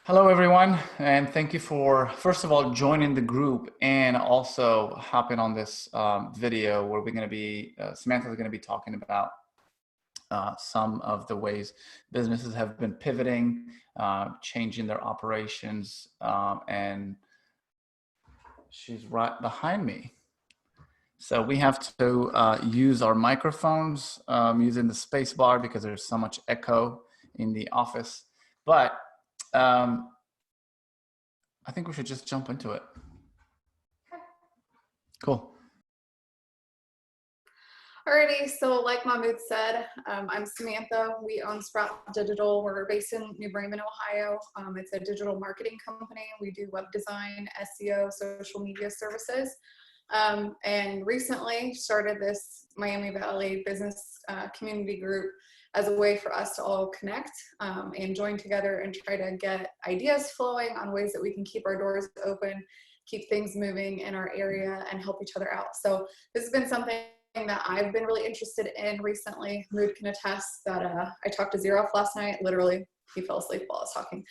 Hello, everyone, and thank you for, first of all, joining the group and also hopping on this video where we're going to be, Samantha's going to be talking about some of the ways businesses have been pivoting, changing their operations, and she's right behind me. So we have to use our microphones using the space bar because there's so much echo in the office. But I think we should just jump into it. Cool. Alrighty, so like Mahmood said, I'm Samantha. We own Sprout Digital. We're based in New Bremen, Ohio. It's a digital marketing company. We do web design, SEO, social media services. And recently started this Miami Valley business community group as a way for us to all connect and join together and try to get ideas flowing on ways that we can keep our doors open, keep things moving in our area, and help each other out. So this has been something that I've been really interested in recently. Mood can attest that I talked to Zero last night. Literally, he fell asleep while I was talking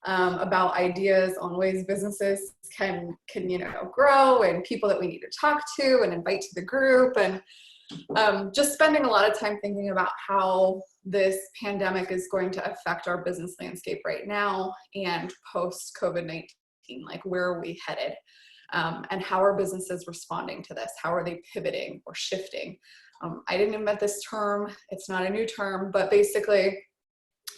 about ideas on ways businesses can grow, and people that we need to talk to and invite to the group, and just spending a lot of time thinking about how this pandemic is going to affect our business landscape right now and post COVID-19. Like, where are we headed? And how are businesses responding to this? How are they pivoting or shifting? I didn't invent this term. It's not a new term, but basically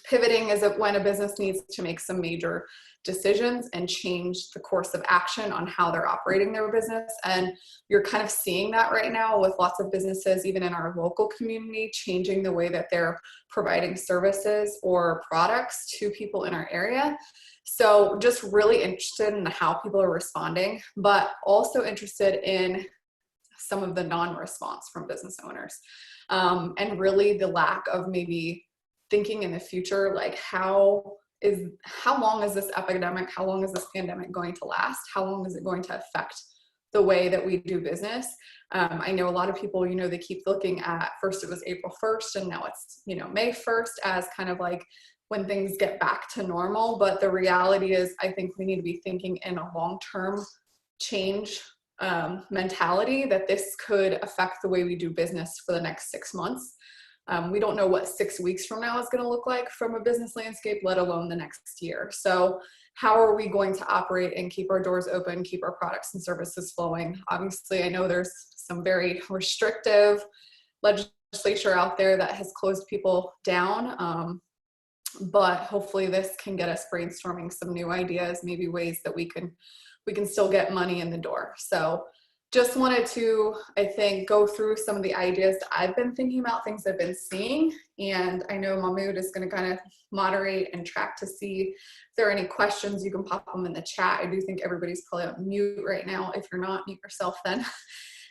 pivoting is when a business needs to make some major decisions and change the course of action on how they're operating their business. And you're kind of seeing that right now with lots of businesses, even in our local community, changing the way that they're providing services or products to people in our area. So just really interested in how people are responding, but also interested in some of the non-response from business owners, and really the lack of maybe thinking in the future, like how long is this epidemic, how long is this pandemic going to last, how long is it going to affect the way that we do business. I know a lot of people, they keep looking at, first it was April 1st and now it's May 1st as kind of like when things get back to normal. But the reality is, I think we need to be thinking in a long-term change mentality, that this could affect the way we do business for the next 6 months. We don't know what 6 weeks from now is going to look like from a business landscape, let alone the next year. So how are we going to operate and keep our doors open, keep our products and services flowing? Obviously, I know there's some very restrictive legislature out there that has closed people down. But hopefully this can get us brainstorming some new ideas, maybe ways that we can still get money in the door. So just wanted to, I think, go through some of the ideas that I've been thinking about, things I've been seeing. And I know Mahmood is going to kind of moderate and track to see if there are any questions. You can pop them in the chat. I do think everybody's probably on mute right now. If you're not, mute yourself then.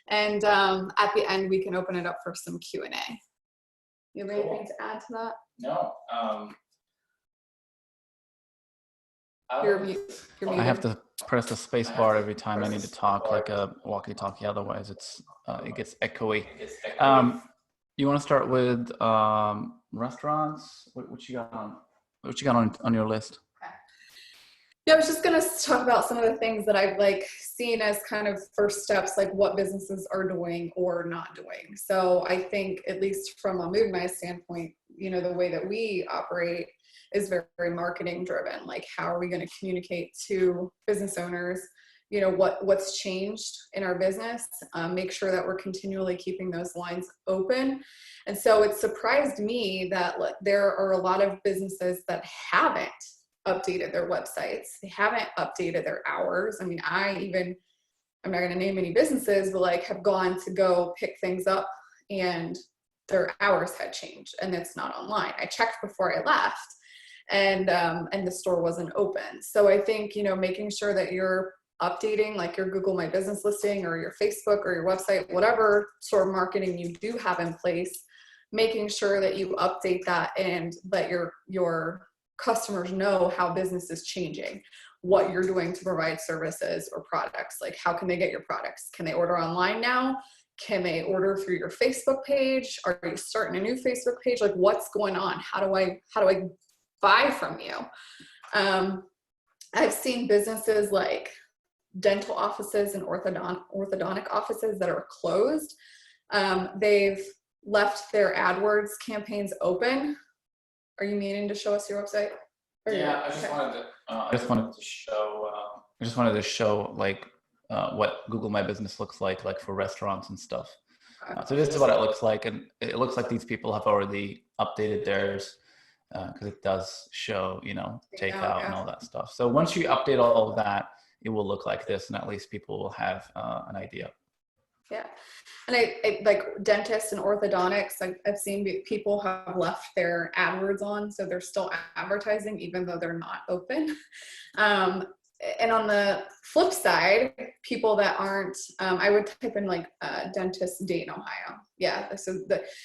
And at the end, we can open it up for some Q&A. You have anything to add to that? No. You're muted. I have to press the space bar every time I need to talk like a walkie-talkie. Otherwise, it gets echoey. You want to start with restaurants? What you got on? What you got on your list? Yeah, I was just going to talk about some of the things that I've seen as kind of first steps, like what businesses are doing or not doing. So I think, at least from a Mood and I standpoint, the way that we operate is very, very marketing driven. Like, how are we going to communicate to business owners, what's changed in our business, make sure that we're continually keeping those lines open. And so it surprised me that there are a lot of businesses that haven't updated their websites. They haven't updated their hours. I mean, I'm not going to name any businesses, but have gone to go pick things up and their hours had changed and it's not online. I checked before I left and the store wasn't open. So I think, making sure that you're updating your Google My Business listing or your Facebook or your website, whatever sort of marketing you do have in place, making sure that you update that and let your customers know how business is changing, what you're doing to provide services or products. Like, how can they get your products? Can they order online now? Can they order through your Facebook page? Are you starting a new Facebook page? Like, what's going on? How do I buy from you? I've seen businesses like dental offices and orthodontic offices that are closed. They've left their AdWords campaigns open. Are you meaning to show us your website? Yeah, I just wanted to show. I just wanted to show like what Google My Business looks like for restaurants and stuff. So this is what it looks like, and it looks like these people have already updated theirs because it does show, you know, takeout and all that stuff. So once you update all of that, it will look like this, and at least people will have an idea. Yeah. And I like dentists and orthodontics, I've seen people have left their AdWords on, so they're still advertising even though they're not open. And on the flip side, people that aren't, I would type in like dentist Dayton, Ohio. Yeah, so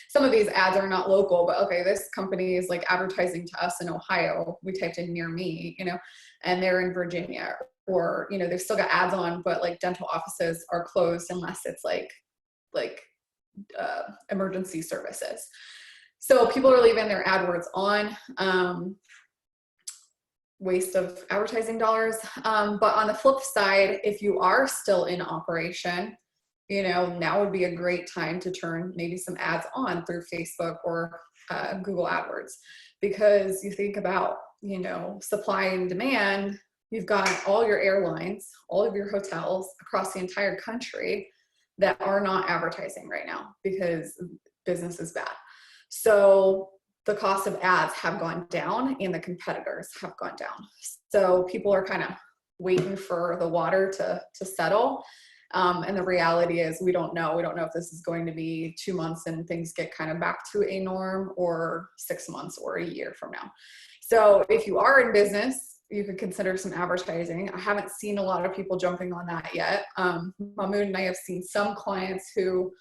some of these ads are not local, but okay, this company is like advertising to us in Ohio. We typed in near me, you know, and they're in Virginia, or, you know, they've still got ads on, but like dental offices are closed unless it's like emergency services. So people are leaving their AdWords on. Waste of advertising dollars. But on the flip side, if you are still in operation, you know, now would be a great time to turn maybe some ads on through Facebook or Google AdWords, because you think about, you know, supply and demand. You've got all your airlines, all of your hotels across the entire country that are not advertising right now because business is bad. So the cost of ads have gone down and the competitors have gone down. So people are kind of waiting for the water to settle. And the reality is we don't know. We don't know if this is going to be 2 months and things get kind of back to a norm, or 6 months or a year from now. So if you are in business, you could consider some advertising. I haven't seen a lot of people jumping on that yet. Mahmoud and I have seen some clients who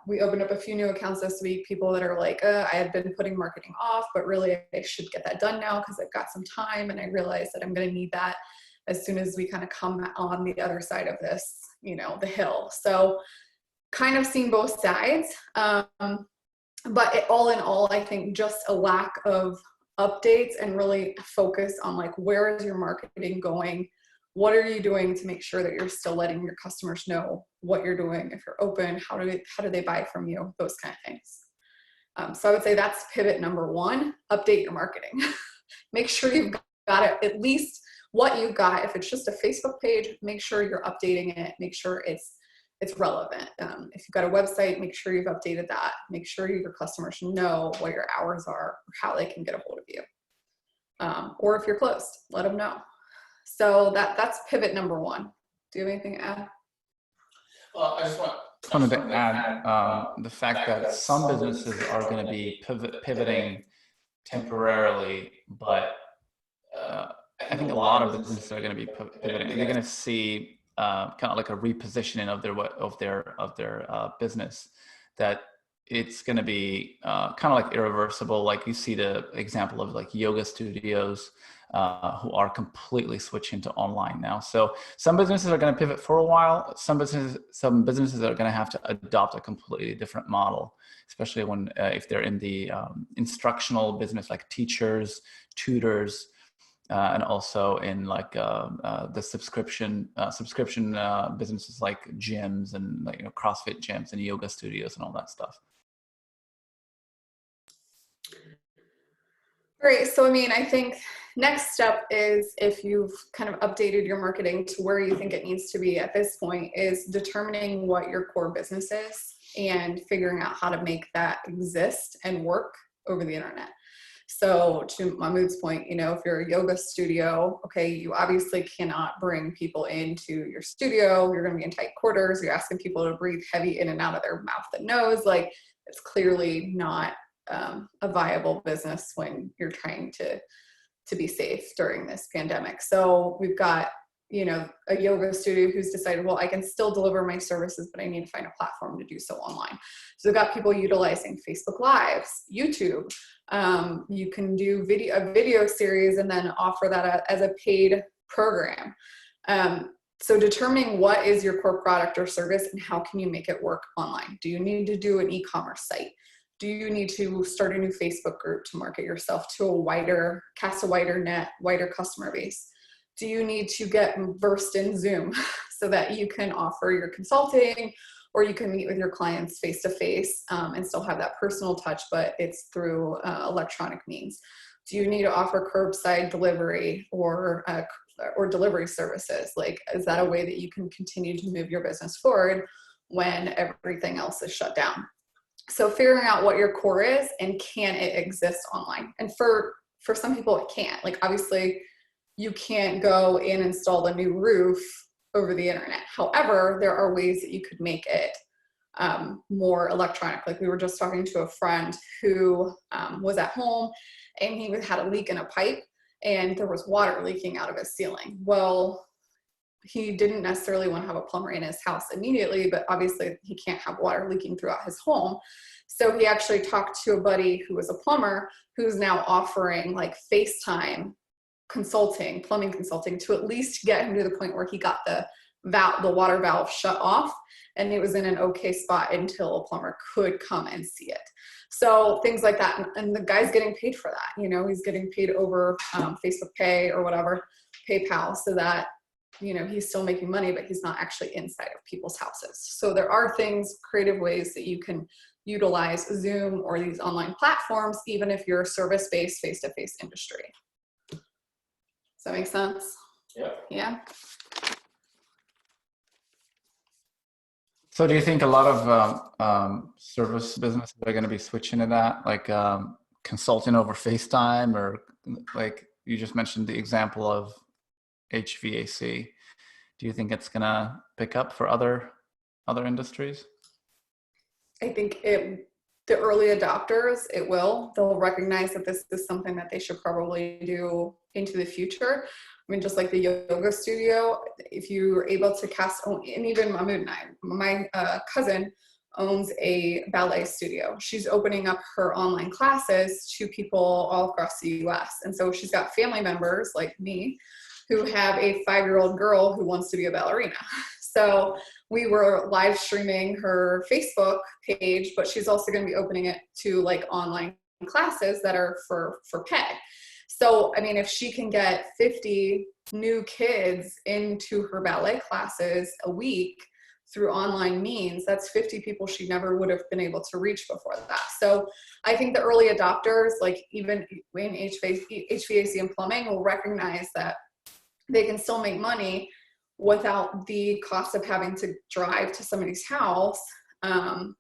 we opened up a few new accounts this week, people that are like, I had been putting marketing off, but really I should get that done now because I've got some time and I realize that I'm going to need that as soon as we kind of come on the other side of this, you know, the hill. So kind of seeing both sides. But all in all, I think just a lack of updates and really focus on like, where is your marketing going? What are you doing to make sure that you're still letting your customers know what you're doing? If you're open, how do they buy from you? Those kind of things. So I would say that's pivot number one, update your marketing. Make sure you've got it, at least what you've got. If it's just a Facebook page, make sure you're updating it. Make sure it's relevant. If you've got a website, make sure you've updated that. Make sure your customers know what your hours are, or how they can get a hold of you. Or if you're closed, let them know. So that's pivot number one. Do you have anything to add? Well, I just wanted to add the fact that some businesses are going to be pivoting temporarily, but I think a lot of businesses are going to be pivoting. They're going to see kind of like a repositioning of their business, that it's going to be kind of like irreversible. Like you see the example of like yoga studios who are completely switching to online now. So some businesses are going to pivot for a while. Some businesses are going to have to adopt a completely different model, especially when if they're in the instructional business, like teachers, tutors, and also in like the subscription businesses like gyms and like, you know, CrossFit gyms and yoga studios and all that stuff. Great. So, I mean, I think next step is, if you've kind of updated your marketing to where you think it needs to be at this point, is determining what your core business is and figuring out how to make that exist and work over the internet. So to Mahmoud's point, you know, if you're a yoga studio, okay, you obviously cannot bring people into your studio. You're going to be in tight quarters. You're asking people to breathe heavy in and out of their mouth and nose. Like, it's clearly not a viable business when you're trying to be safe during this pandemic. So we've got, you know, a yoga studio who's decided, well, I can still deliver my services, but I need to find a platform to do so online. So we've got people utilizing Facebook Lives, YouTube. You can do a video series and then offer that as a paid program. So determining what is your core product or service and how can you make it work online. Do you need to do an e-commerce site? Do you need to start a new Facebook group to market yourself to cast a wider net, wider customer base? do you need to get versed in Zoom so that you can offer your consulting, or you can meet with your clients face to face and still have that personal touch, but it's through electronic means? Do you need to offer curbside delivery or delivery services? Like, is that a way that you can continue to move your business forward when everything else is shut down? So figuring out what your core is and can it exist online? And for some people, it can't. Like, obviously, you can't go and install a new roof over the internet. However, there are ways that you could make it more electronic. Like, we were just talking to a friend who was at home, and he had a leak in a pipe, and there was water leaking out of his ceiling. Well, he didn't necessarily want to have a plumber in his house immediately, but obviously he can't have water leaking throughout his home. So he actually talked to a buddy who was a plumber, who's now offering like FaceTime consulting, plumbing consulting, to at least get him to the point where he got the water valve shut off, and it was in an okay spot until a plumber could come and see it. So things like that. And the guy's getting paid for that. You know, he's getting paid over Facebook Pay or whatever, PayPal, so that, you know, he's still making money, but he's not actually inside of people's houses. So there are things, creative ways that you can utilize Zoom or these online platforms, even if you're a service-based, face-to-face industry. Does that make sense? Yeah. Yeah. So do you think a lot of service businesses are going to be switching to that, like consulting over FaceTime, or like you just mentioned the example of HVAC? Do you think it's going to pick up for other industries? I think the early adopters, it will. They'll recognize that this is something that they should probably do into the future. I mean, just like the yoga studio, if you're able to and even Mahmoud and I, my cousin owns a ballet studio. She's opening up her online classes to people all across the US. And so she's got family members like me who have a 5-year-old girl who wants to be a ballerina. So we were live streaming her Facebook page, but she's also going to be opening it to like online classes that are for pay. So, I mean, if she can get 50 new kids into her ballet classes a week through online means, that's 50 people she never would have been able to reach before that. So I think the early adopters, like even in HVAC and plumbing, will recognize that they can still make money without the cost of having to drive to somebody's house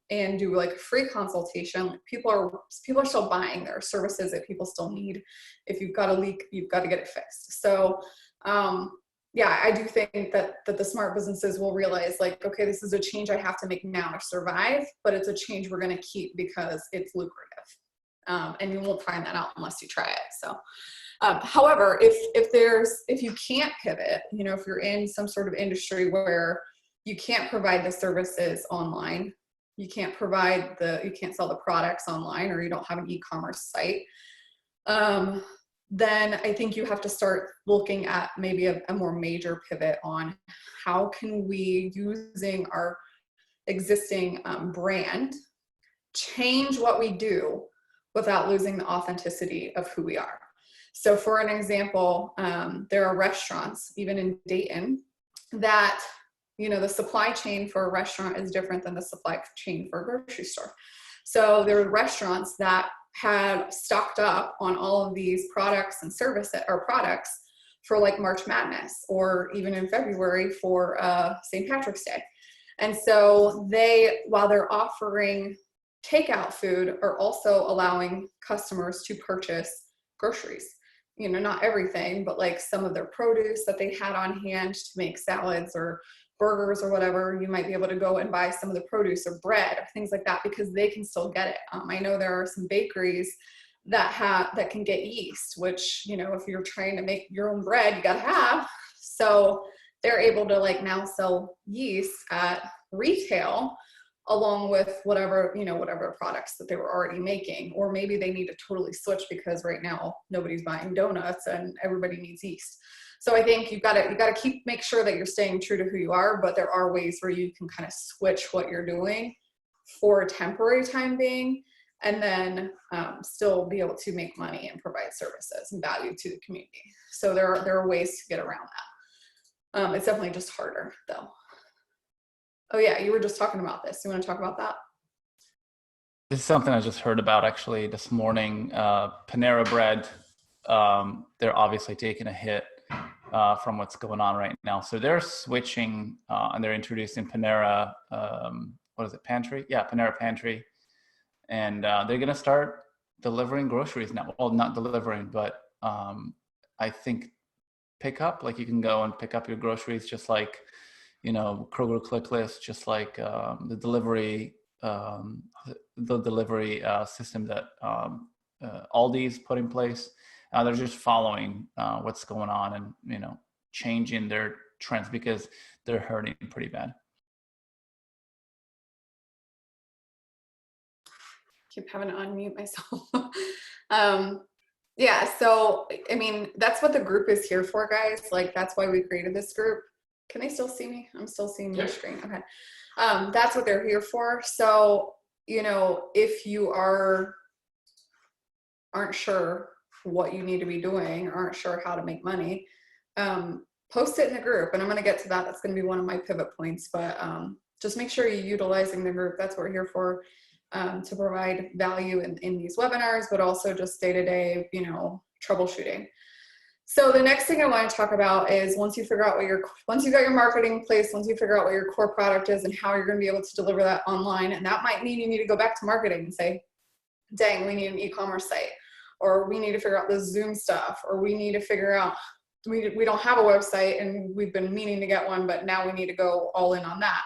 and do like a free consultation. Like people are still buying. There are services that people still need. If you've got a leak, you've got to get it fixed. So yeah, I do think that the smart businesses will realize, like, okay, this is a change I have to make now to survive, but it's a change we're going to keep because it's lucrative. And you won't find that out unless you try it. So however, if you can't pivot, you know, if you're in some sort of industry where you can't provide the services online, you can't sell the products online, or you don't have an e-commerce site, then I think you have to start looking at maybe a more major pivot on how can we, using our existing brand, change what we do without losing the authenticity of who we are. So for an example, there are restaurants, even in Dayton, that, you know, the supply chain for a restaurant is different than the supply chain for a grocery store. So there are restaurants that had stocked up on all of these products and services or products for like March Madness, or even in February for St. Patrick's Day. And so while they're offering takeout food, are also allowing customers to purchase groceries. You know, not everything, but like some of their produce that they had on hand to make salads or burgers or whatever, you might be able to go and buy some of the produce or bread or things like that, because they can still get it. I know there are some bakeries that can get yeast, which, you know, if you're trying to make your own bread, you got to have. So they're able to like now sell yeast at retail along with whatever products that they were already making. Or maybe they need to totally switch because right now nobody's buying donuts and everybody needs yeast. So I think you got to make sure that you're staying true to who you are, but there are ways where you can kind of switch what you're doing for a temporary time being and then still be able to make money and provide services and value to the community. So there are ways to get around that. It's definitely just harder though. Oh yeah, you were just talking about this. You want to talk about that? This is something I just heard about actually this morning. Panera Bread, they're obviously taking a hit from what's going on right now. So they're switching and they're introducing Panera, what is it, Pantry? Yeah, Panera Pantry. And they're going to start delivering groceries now. Well, not delivering, but I think pick up, like you can go and pick up your groceries just like, you know, Kroger Click List, just like the delivery system that Aldi's put in place. They're just following what's going on and, you know, changing their trends because they're hurting pretty bad. Keep having to unmute myself. Yeah, so I mean, that's what the group is here for, guys. Like, that's why we created this group. Can they still see me? I'm still seeing your screen. Okay. That's what they're here for. So, you know, if you aren't sure what you need to be doing, aren't sure how to make money, post it in the group. And I'm going to get to that. That's going to be one of my pivot points, but just make sure you're utilizing the group. That's what we're here for, to provide value in these webinars, but also just day-to-day, you know, troubleshooting. So the next thing I want to talk about is once you figure out once you got your marketing in place, once you figure out what your core product is and how you're going to be able to deliver that online, and that might mean you need to go back to marketing and say, dang, we need an e-commerce site, or we need to figure out the Zoom stuff, or we need to figure out, we don't have a website and we've been meaning to get one, but now we need to go all in on that.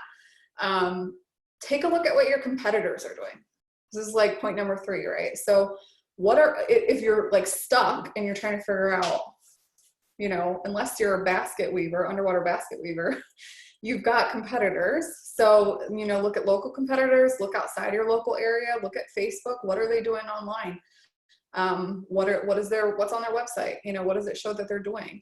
Take a look at what your competitors are doing. This is like point number 3, right? So if you're like stuck and you're trying to figure out, you know, unless you're a basket weaver, underwater basket weaver, you've got competitors. So, you know, look at local competitors, look outside your local area, look at Facebook. What are they doing online? What's on their website? You know, what does it show that they're doing?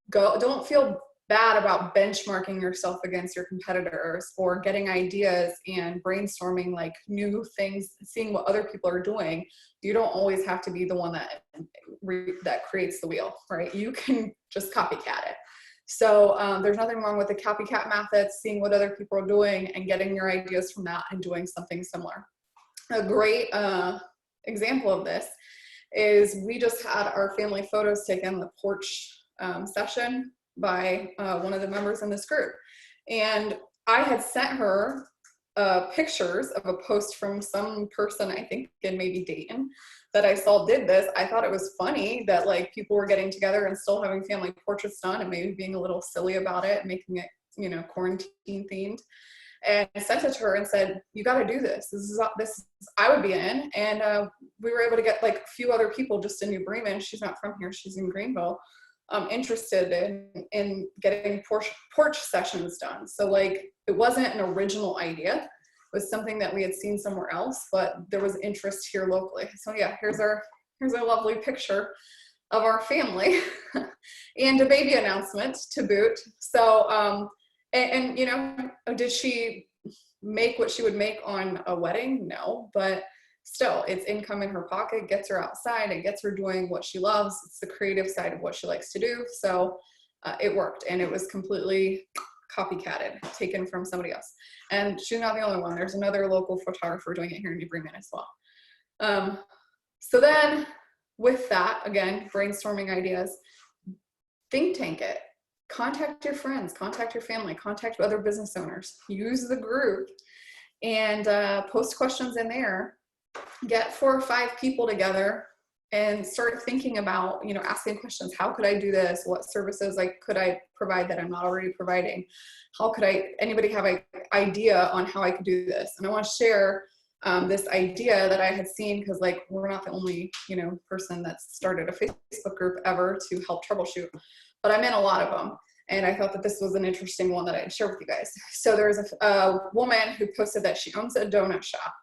Don't feel bad about benchmarking yourself against your competitors or getting ideas and brainstorming like new things, seeing what other people are doing. You don't always have to be the one that creates the wheel, right? You can just copycat it. So there's nothing wrong with the copycat method, seeing what other people are doing and getting your ideas from that and doing something similar. A great example of this is we just had our family photos taken, the porch session by one of the members in this group. And I had sent her pictures of a post from some person, I think in maybe Dayton, that I saw did this. I thought it was funny that like people were getting together and still having family portraits done and maybe being a little silly about it, making it, you know, quarantine themed. And I sent it to her and said, you got to do this. This I would be in. And we were able to get like a few other people just in New Bremen. She's not from here. She's in Greenville. Interested in getting porch sessions done. So like, it wasn't an original idea. It was something that we had seen somewhere else, but there was interest here locally. So yeah, here's a lovely picture of our family and a baby announcement to boot. So, and you know, did she make what she would make on a wedding? No, but still, it's income in her pocket, gets her outside, it gets her doing what she loves. It's the creative side of what she likes to do. So it worked, and it was completely copycatted, taken from somebody else. And she's not the only one. There's another local photographer doing it here in New Bremen as well. So then with that, again, brainstorming ideas, think tank it. Contact your friends, contact your family, contact other business owners. Use the group and post questions in there. Get 4 or 5 people together and start thinking about, you know, asking questions. How could I do this? What services could I provide that I'm not already providing? How could anybody have an idea on how I could do this? And I want to share this idea that I had seen, because like, we're not the only, you know, person that's started a Facebook group ever to help troubleshoot, but I'm in a lot of them. And I thought that this was an interesting one that I'd share with you guys. So there's a woman who posted that she owns a donut shop.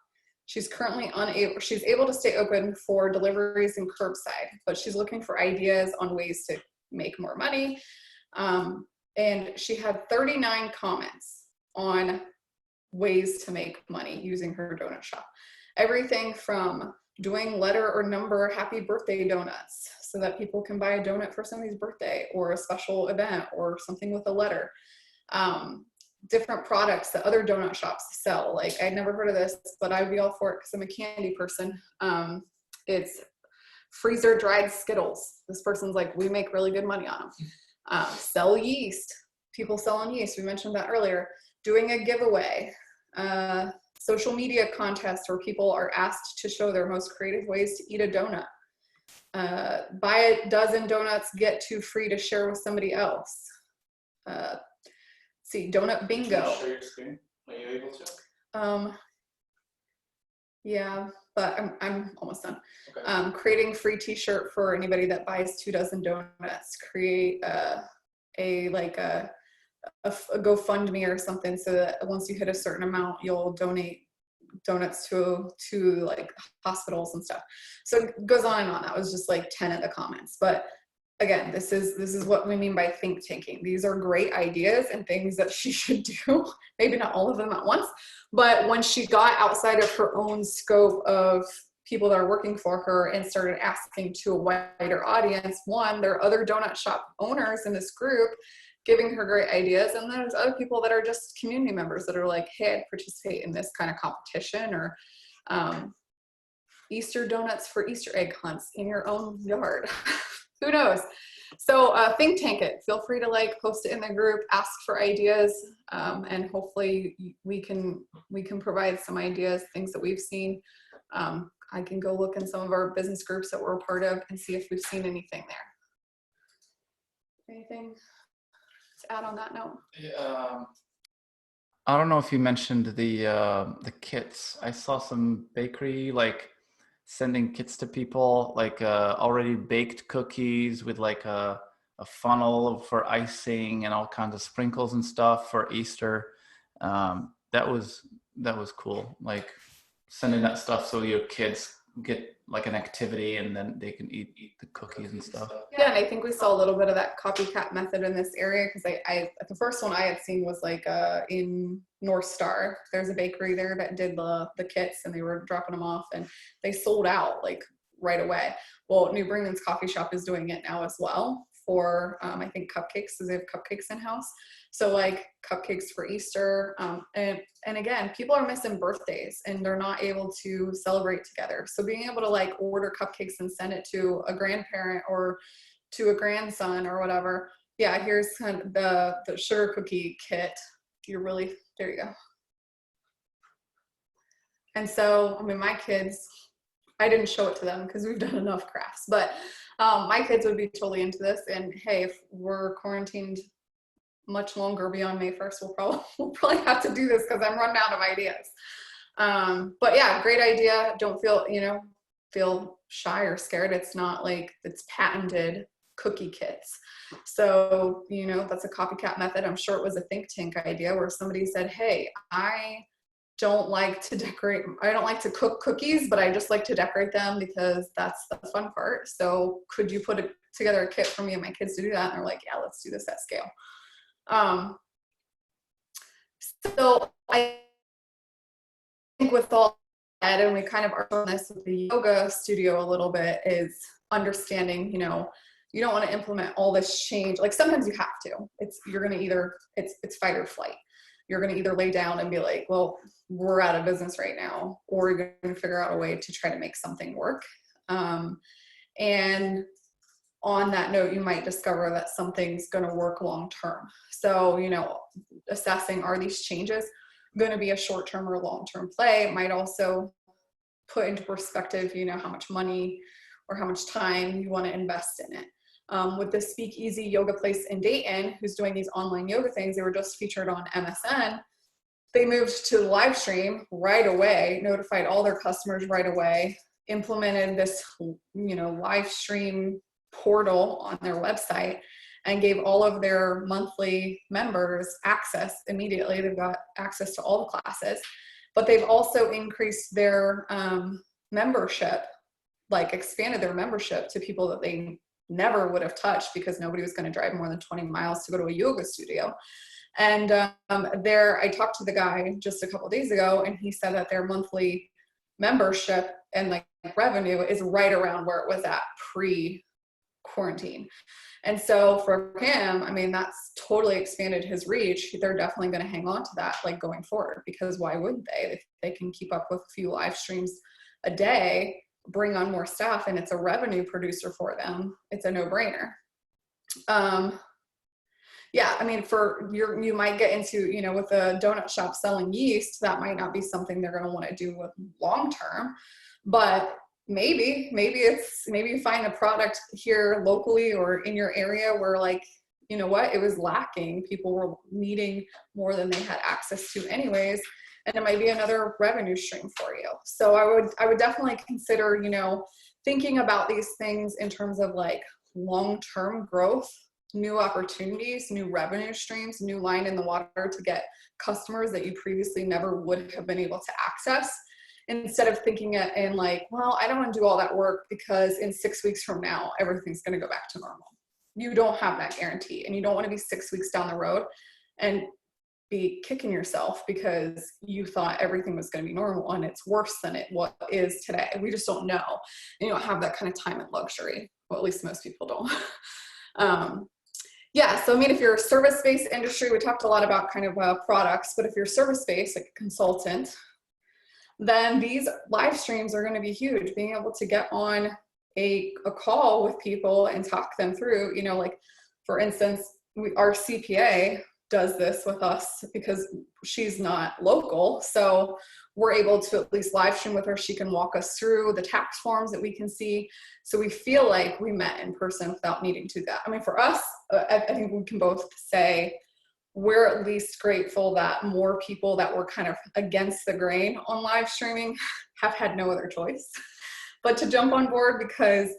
She's currently she's able to stay open for deliveries and curbside, but she's looking for ideas on ways to make more money. And she had 39 comments on ways to make money using her donut shop. Everything from doing letter or number happy birthday donuts so that people can buy a donut for somebody's birthday or a special event or something with a letter. Different products that other donut shops sell. Like, I'd never heard of this, but I'd be all for it because I'm a candy person. It's freezer dried Skittles. This person's like, we make really good money on them. Sell yeast. People selling yeast. We mentioned that earlier. Doing a giveaway. Social media contest where people are asked to show their most creative ways to eat a donut. Buy a dozen donuts, get 2 free to share with somebody else. See, donut bingo. Can you share your screen? Are you able to? Yeah, but I'm almost done. Okay. Creating free t-shirt for anybody that buys 2 dozen donuts. Create a GoFundMe or something so that once you hit a certain amount, you'll donate donuts to like hospitals and stuff. So it goes on and on. That was just like 10 of the comments. But again, this is what we mean by think tanking. These are great ideas and things that she should do. Maybe not all of them at once, but when she got outside of her own scope of people that are working for her and started asking to a wider audience, one, there are other donut shop owners in this group giving her great ideas, and there's other people that are just community members that are like, hey, I'd participate in this kind of competition, or Easter donuts for Easter egg hunts in your own yard. Who knows? So think tank it. Feel free to like post it in the group, ask for ideas, and hopefully we can provide some ideas, things that we've seen. I can go look in some of our business groups that we're a part of and see if we've seen anything there. Anything to add on that note? I don't know if you mentioned the kits. I saw some bakery like sending kits to people, like already baked cookies with like a funnel for icing and all kinds of sprinkles and stuff for Easter. That was cool. Like sending that stuff so your kids get like an activity and then they can eat the cookies and stuff. Yeah, and I think we saw a little bit of that copycat method in this area because I the first one I had seen was like in North Star. There's a bakery there that did the kits and they were dropping them off and they sold out like right away. Well, New Bringman's Coffee Shop is doing it now as well for I think cupcakes, because they have cupcakes in house. So like cupcakes for Easter, and again, people are missing birthdays and they're not able to celebrate together. So being able to like order cupcakes and send it to a grandparent or to a grandson or whatever. Yeah, here's kind of the sugar cookie kit. You're really, there you go. And so, I mean, my kids, I didn't show it to them because we've done enough crafts, but my kids would be totally into this. And hey, if we're quarantined much longer beyond May 1st, we'll probably have to do this because I'm running out of ideas. But yeah, great idea. Don't feel shy or scared. It's not like it's patented cookie kits. So, that's a copycat method. I'm sure it was a think tank idea where somebody said, hey, I don't like to cook cookies, but I just like to decorate them because that's the fun part. So could you put together a kit for me and my kids to do that? And they're like, yeah, let's do this at scale. So I think with all that, and we kind of are on this with the yoga studio a little bit, is understanding, you don't want to implement all this change. Like sometimes you have to. It's fight or flight. You're going to either lay down and be like, well, we're out of business right now, or you're going to figure out a way to try to make something work. And on that note, you might discover that something's going to work long term. So, assessing, are these changes going to be a short term or long term play? It might also put into perspective, how much money or how much time you want to invest in it. With the Speakeasy yoga place in Dayton, who's doing these online yoga things, they were just featured on MSN. They moved to live stream right away, notified all their customers right away, implemented this, live stream portal on their website, and gave all of their monthly members access immediately. They've got access to all the classes, but they've also increased their membership, like expanded their membership to people that they never would have touched because nobody was going to drive more than 20 miles to go to a yoga studio. And I talked to the guy just a couple of days ago, and he said that their monthly membership and like revenue is right around where it was at pre-quarantine. And so for him, I mean, that's totally expanded his reach. They're definitely going to hang on to that like going forward, because why wouldn't they? If they can keep up with a few live streams a day, bring on more staff, and it's a revenue producer for them, it's a no-brainer. Yeah, I mean, you might get into, you know, with a donut shop selling yeast, that might not be something they're going to want to do with long term, but maybe you find a product here locally or in your area where, like, you know what, it was lacking. People were needing more than they had access to anyways, and it might be another revenue stream for you. So I would definitely consider, you know, thinking about these things in terms of like long-term growth, new opportunities, new revenue streams, new line in the water to get customers that you previously never would have been able to access, instead of thinking it in like, well, I don't want to do all that work because in 6 weeks from now, everything's going to go back to normal. You don't have that guarantee, and you don't want to be 6 weeks down the road and be kicking yourself because you thought everything was going to be normal and it's worse than it what is today. We just don't know. And you don't have that kind of time and luxury. Well, at least most people don't. Yeah, so I mean, if you're a service-based industry, we talked a lot about kind of products, but if you're service-based, like a consultant, then these live streams are going to be huge. Being able to get on a call with people and talk them through, you know, like for instance, our CPA does this with us because she's not local. So we're able to at least live stream with her. She can walk us through the tax forms that we can see. So we feel like we met in person without needing to do that. I mean, for us, I think we can both say we're at least grateful that more people that were kind of against the grain on live streaming have had no other choice but to jump on board, because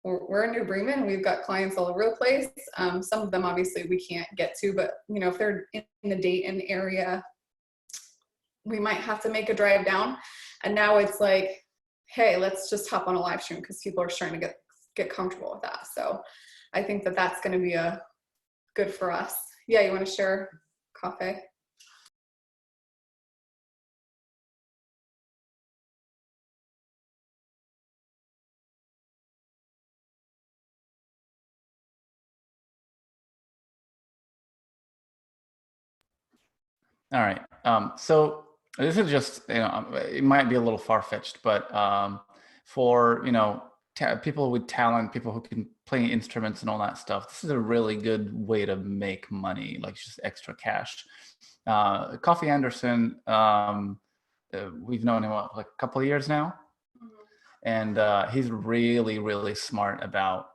we're in New Bremen. We've got clients all over the place. Some of them obviously we can't get to, but you know, if they're in the Dayton area, we might have to make a drive down. And now it's like, hey, let's just hop on a live stream because people are starting to get comfortable with that. So I think that that's going to be a good for us. Yeah, you want to share coffee? All right. So this is just, you know, it might be a little far-fetched, but for, you know, people with talent, people who can play instruments and all that stuff, this is a really good way to make money, like just extra cash. Coffee Anderson, we've known him what, like a couple of years now, and he's really, really smart about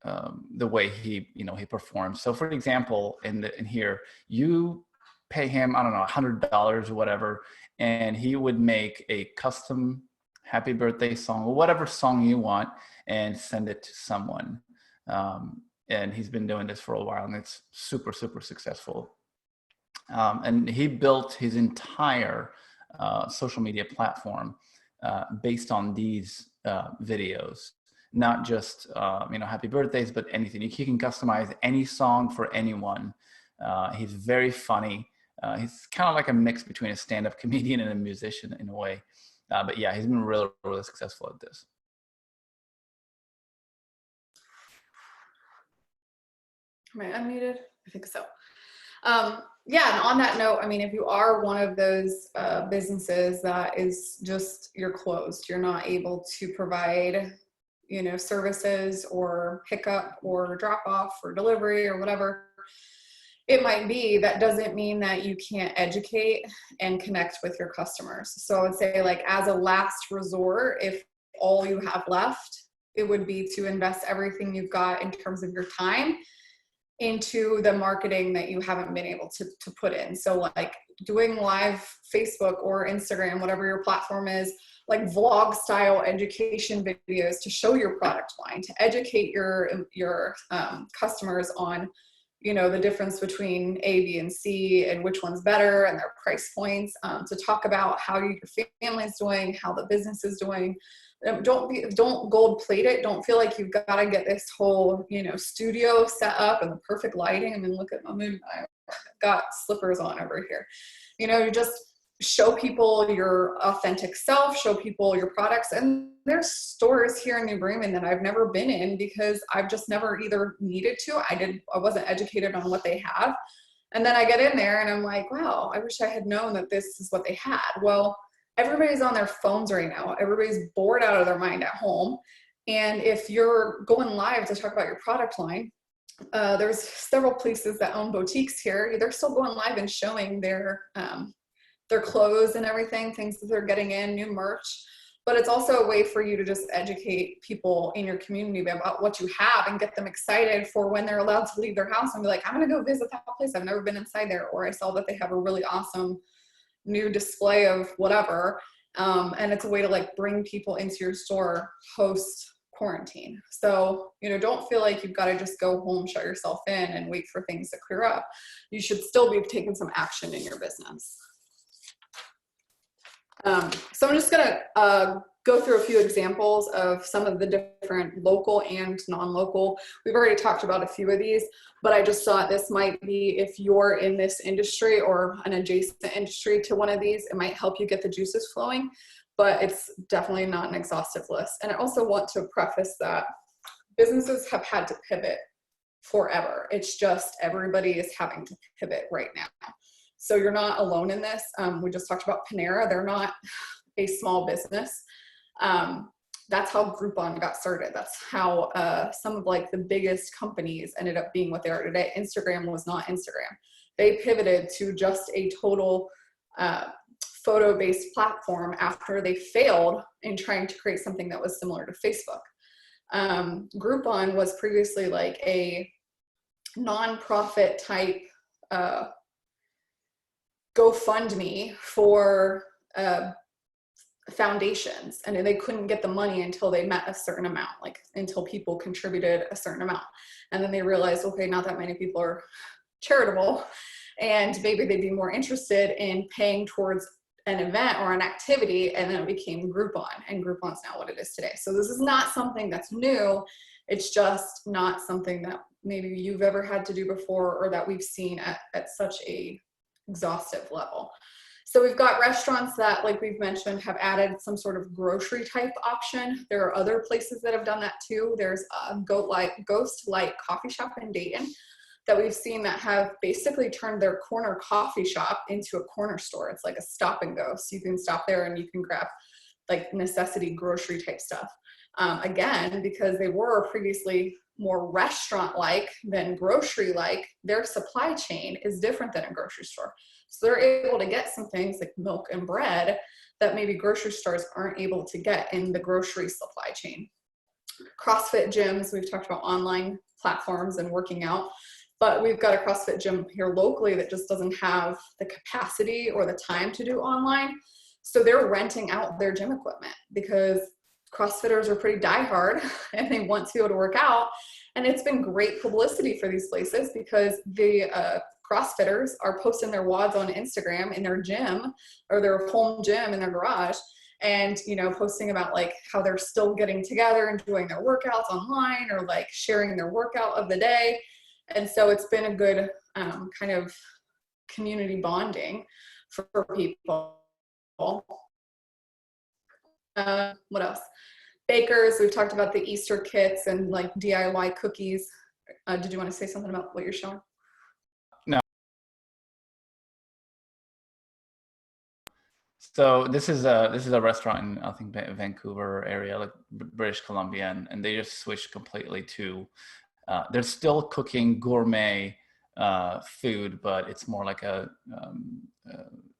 the way he, you know, he performs. So, for example, in here, you pay him, I don't know, $100 or whatever, and he would make a custom happy birthday song or whatever song you want and send it to someone. And he's been doing this for a while, and it's super, super successful. And he built his entire social media platform based on these videos. Not just you know, happy birthdays, but anything. You can customize any song for anyone. He's very funny. He's kind of like a mix between a stand-up comedian and a musician in a way. But yeah, he's been really, really successful at this. Am I unmuted? I think so. Yeah, and on that note, I mean, if you are one of those businesses that is just, you're closed, you're not able to provide, you know, services or pickup or drop off or delivery or whatever it might be, that doesn't mean that you can't educate and connect with your customers. So I would say, like, as a last resort, if all you have left, it would be to invest everything you've got in terms of your time into the marketing that you haven't been able to put in. So like doing live Facebook or Instagram, whatever your platform is, like vlog style education videos to show your product line, to educate your customers on, you know, the difference between A, B, and C and which one's better and their price points, to talk about how your family's doing, how the business is doing. Don't gold plate it. Don't feel like you've got to get this whole, you know, studio set up and the perfect lighting. I mean, look at my moon. I've got slippers on over here. You know, you just show people your authentic self, show people your products. And there's stores here in New Bremen that I've never been in because I've just never either needed to. I wasn't educated on what they have. And then I get in there and I'm like, wow, I wish I had known that this is what they had. Well, everybody's on their phones right now. Everybody's bored out of their mind at home. And if you're going live to talk about your product line, there's several places that own boutiques here. They're still going live and showing their clothes and everything, things that they're getting in, new merch. But it's also a way for you to just educate people in your community about what you have and get them excited for when they're allowed to leave their house and be like, I'm gonna go visit that place. I've never been inside there. Or I saw that they have a really awesome new display of whatever. And it's a way to like bring people into your store post quarantine. So, don't feel like you've got to just go home, shut yourself in and wait for things to clear up. You should still be taking some action in your business. So I'm just going to go through a few examples of some of the different local and non-local. We've already talked about a few of these, but I just thought this might be, if you're in this industry or an adjacent industry to one of these, it might help you get the juices flowing, but it's definitely not an exhaustive list. And I also want to preface that businesses have had to pivot forever. It's just everybody is having to pivot right now. So you're not alone in this. We just talked about Panera. They're not a small business. That's how Groupon got started. That's how some of like the biggest companies ended up being what they are today. Instagram was not Instagram. They pivoted to just a total photo-based platform after they failed in trying to create something that was similar to Facebook. Groupon was previously like a nonprofit type GoFundMe for foundations, and they couldn't get the money until they met a certain amount, like until people contributed a certain amount. And then they realized, okay, not that many people are charitable, and maybe they'd be more interested in paying towards an event or an activity, and then it became Groupon, and Groupon's now what it is today. So this is not something that's new. It's just not something that maybe you've ever had to do before, or that we've seen at such a exhaustive level. So we've got restaurants that, like we've mentioned, have added some sort of grocery type option. There are other places that have done that too. There's a Ghost Light coffee shop in Dayton that we've seen that have basically turned their corner coffee shop into a corner store. It's like a stop and go. So you can stop there and you can grab like necessity grocery type stuff. Again, because they were previously more restaurant-like than grocery-like, their supply chain is different than a grocery store. So they're able to get some things like milk and bread that maybe grocery stores aren't able to get in the grocery supply chain. CrossFit gyms, we've talked about online platforms and working out, but we've got a CrossFit gym here locally that just doesn't have the capacity or the time to do online. So they're renting out their gym equipment because CrossFitters are pretty diehard and they want to be able to work out. And it's been great publicity for these places because the CrossFitters are posting their WODs on Instagram in their gym or their home gym in their garage, and posting about like how they're still getting together and doing their workouts online, or like sharing their workout of the day. And so it's been a good kind of community bonding for people. What else? Bakers, we've talked about the Easter kits and like DIY cookies. Did you want to say something about what you're showing? No. So this is a restaurant in, I think, Vancouver area, like British Columbia, and they just switched completely to, they're still cooking gourmet food, but it's more like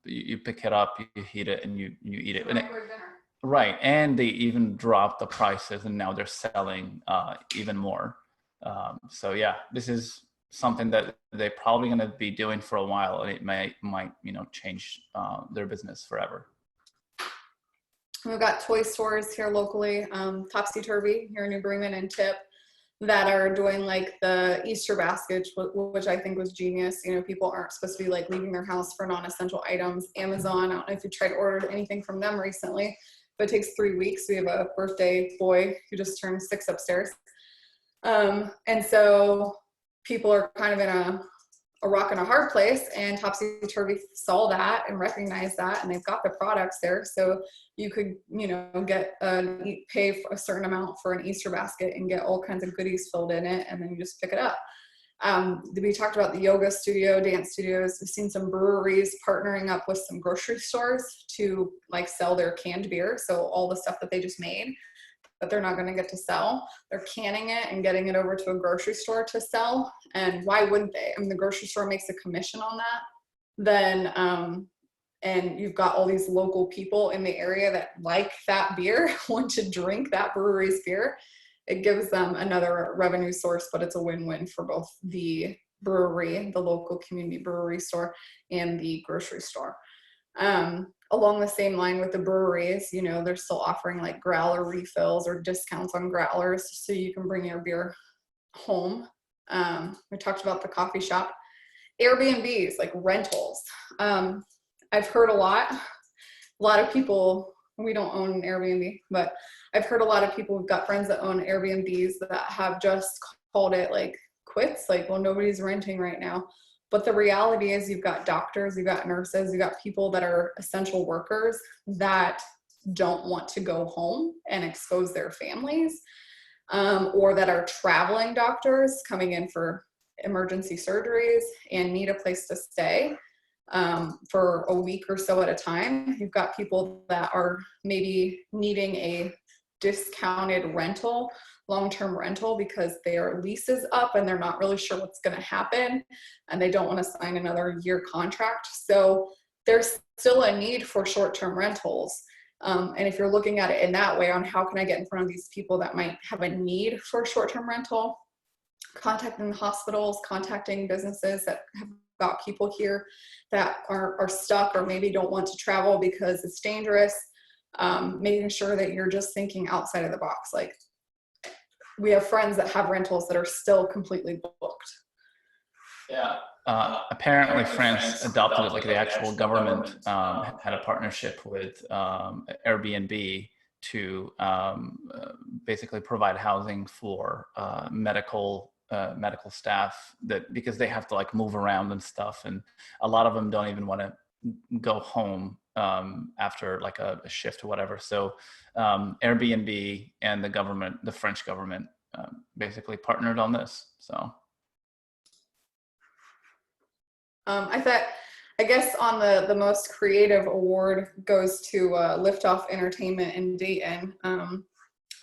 you pick it up, you heat it, and you eat it. Right, and they even dropped the prices, and now they're selling even more. So yeah, this is something that they're probably going to be doing for a while, and it might change their business forever. We've got toy stores here locally, Topsy Turvy here in New Bremen and Tip, that are doing like the Easter baskets, which I think was genius. People aren't supposed to be like leaving their house for non-essential items. Amazon, I don't know if you tried to order anything from them recently, but it takes 3 weeks. We have a birthday boy who just turned 6 upstairs. And so people are kind of in a a rock and a hard place, and Topsy Turvy saw that and recognized that, and they've got the products there. So you could, you know, pay for a certain amount for an Easter basket and get all kinds of goodies filled in it, and then you just pick it up. We talked about the yoga studio, dance studios. We've seen some breweries partnering up with some grocery stores to like sell their canned beer. So all the stuff that they just made that they're not going to get to sell, they're canning it and getting it over to a grocery store to sell. And why wouldn't they? I mean, the grocery store makes a commission on that. Then, and you've got all these local people in the area that like that beer, want to drink that brewery's beer. It gives them another revenue source, but it's a win-win for both the brewery, the local community brewery store, and the grocery store. Along the same line with the breweries, you know, they're still offering like growler refills or discounts on growlers so you can bring your beer home. We talked about the coffee shop. Airbnbs, like rentals. I've heard a lot of people, we don't own an Airbnb, but I've heard a lot of people, we've got friends that own Airbnbs that have just called it like quits, like, well, nobody's renting right now. But the reality is you've got doctors, you've got nurses, you've got people that are essential workers that don't want to go home and expose their families, or that are traveling doctors coming in for emergency surgeries and need a place to stay for a week or so at a time. You've got people that are maybe needing a discounted rental, long-term rental, because their lease is up and they're not really sure what's going to happen and they don't want to sign another year contract. So there's still a need for short-term rentals. And if you're looking at it in that way, on how can I get in front of these people that might have a need for a short-term rental, contacting hospitals, contacting businesses that have got people here that are stuck or maybe don't want to travel because it's dangerous, making sure that you're just thinking outside of the box. Like, we have friends that have rentals that are still completely booked. Yeah. Apparently France adopted it, like the actual government had a partnership with Airbnb to basically provide housing for medical staff, that because they have to like move around and stuff, and a lot of them don't even want to go home after like a shift or whatever. So Airbnb and the government, the French government, basically partnered on this. So I guess on the most creative award goes to Liftoff Entertainment in Dayton.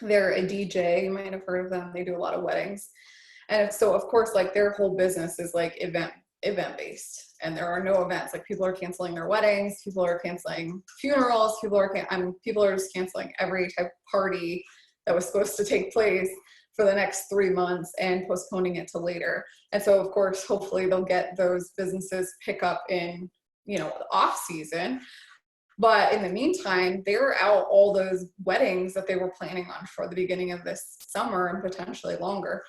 They're a DJ, you might have heard of them. They do a lot of weddings. And so of course, like, their whole business is like event based, and there are no events. Like, people are canceling their weddings, people are canceling funerals, people are just canceling every type of party that was supposed to take place for the next 3 months and postponing it to later. And so of course, hopefully they'll get those businesses pick up in, you know, the off season. But in the meantime, they're out all those weddings that they were planning on for the beginning of this summer and potentially longer.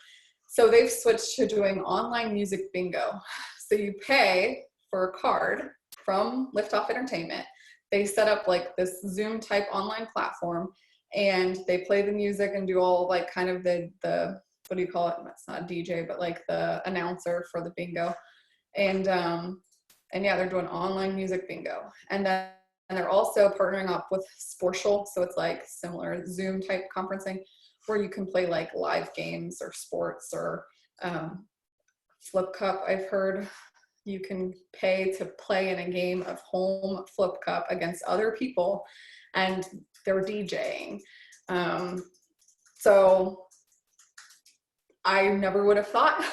So they've switched to doing online music bingo. So you pay for a card from Liftoff Entertainment. They set up like this Zoom type online platform, and they play the music and do all like kind of the what do you call it? That's not DJ, but like the announcer for the bingo. And yeah, they're doing online music bingo. And then they're also partnering up with Sportial. So it's like similar Zoom type conferencing where you can play like live games or sports or Flip Cup. I've heard you can pay to play in a game of home Flip Cup against other people, and they're DJing. So I never would have thought,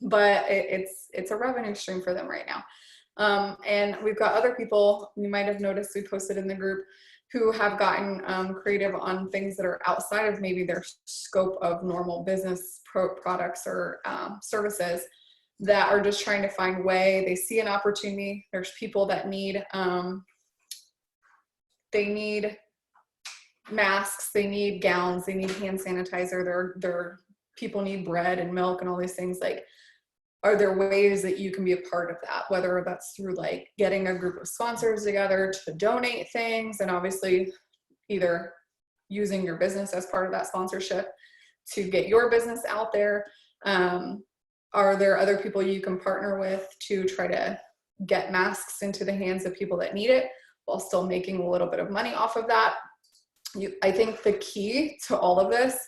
but it's a revenue stream for them right now. And we've got other people, you might have noticed we posted in the group, who have gotten creative on things that are outside of maybe their scope of normal business products or services, that are just trying to find way. They see an opportunity. There's people that need, they need masks, they need gowns, they need hand sanitizer, their people need bread and milk and all these things. Like, are there ways that you can be a part of that? Whether that's through like getting a group of sponsors together to donate things, and obviously either using your business as part of that sponsorship to get your business out there. Are there other people you can partner with to try to get masks into the hands of people that need it while still making a little bit of money off of that? I think the key to all of this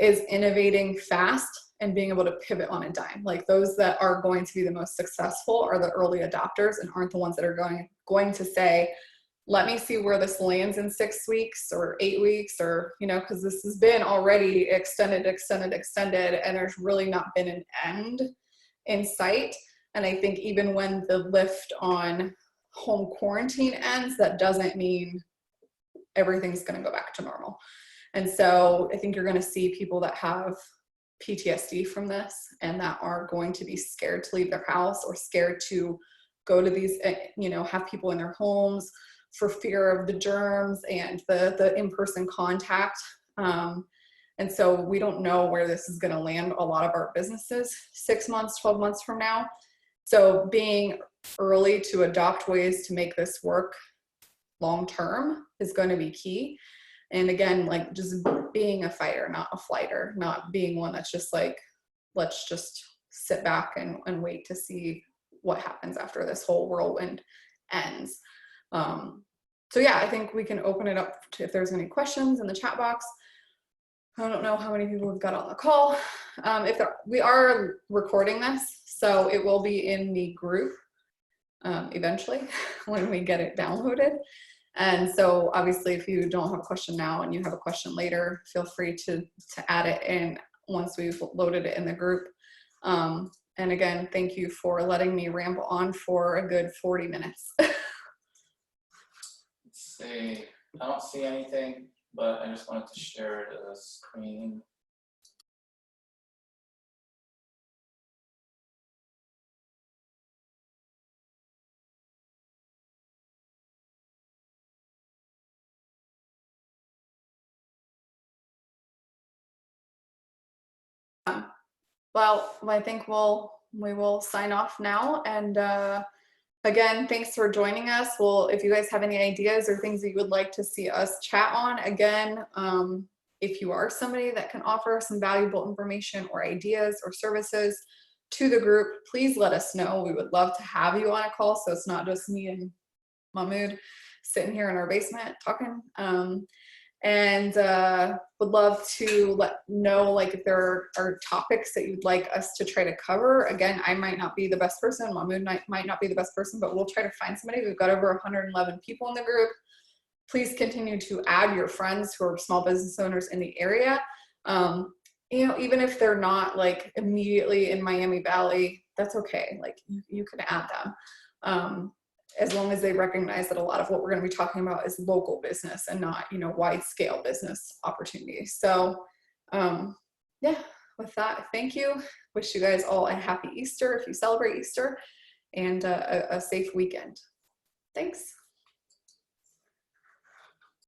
is innovating fast and being able to pivot on a dime. Like, those that are going to be the most successful are the early adopters and aren't the ones that are going to say, let me see where this lands in 6 weeks or 8 weeks, or, you know, because this has been already extended, and there's really not been an end in sight. And I think even when the lift on home quarantine ends, that doesn't mean everything's going to go back to normal. And so I think you're going to see people that have PTSD from this and that are going to be scared to leave their house or scared to go to these, you know, have people in their homes for fear of the germs and the in-person contact. And so we don't know where this is going to land a lot of our businesses 6 months, 12 months from now. So being early to adopt ways to make this work long-term is going to be key. And again, like, just being a fighter, not a flighter, not being one that's just like, let's just sit back and wait to see what happens after this whole whirlwind ends. So yeah, I think we can open it up to if there's any questions in the chat box. I don't know how many people we've got on the call. We are recording this, so it will be in the group eventually when we get it downloaded. And so obviously, if you don't have a question now and you have a question later, feel free to add it in once we've loaded it in the group. And again, thank you for letting me ramble on for a good 40 minutes. Let's see. I don't see anything, but I just wanted to share the screen. Well, I think we will sign off now. And again, thanks for joining us. Well, if you guys have any ideas or things that you would like to see us chat on, again, if you are somebody that can offer some valuable information or ideas or services to the group, please let us know. We would love to have you on a call, so it's not just me and Mahmoud sitting here in our basement talking. And would love to know, like, if there are topics that you'd like us to try to cover. Again, I might not be the best person, Mahmoud might not be the best person, but we'll try to find somebody. We've got over 111 people in the group. Please continue to add your friends who are small business owners in the area. You know, even if they're not like immediately in Miami Valley, that's okay. Like, you can add them. As long as they recognize that a lot of what we're going to be talking about is local business and not, you know, wide scale business opportunities. So yeah, with that, thank you. Wish you guys all a happy Easter if you celebrate Easter, and a safe weekend. Thanks.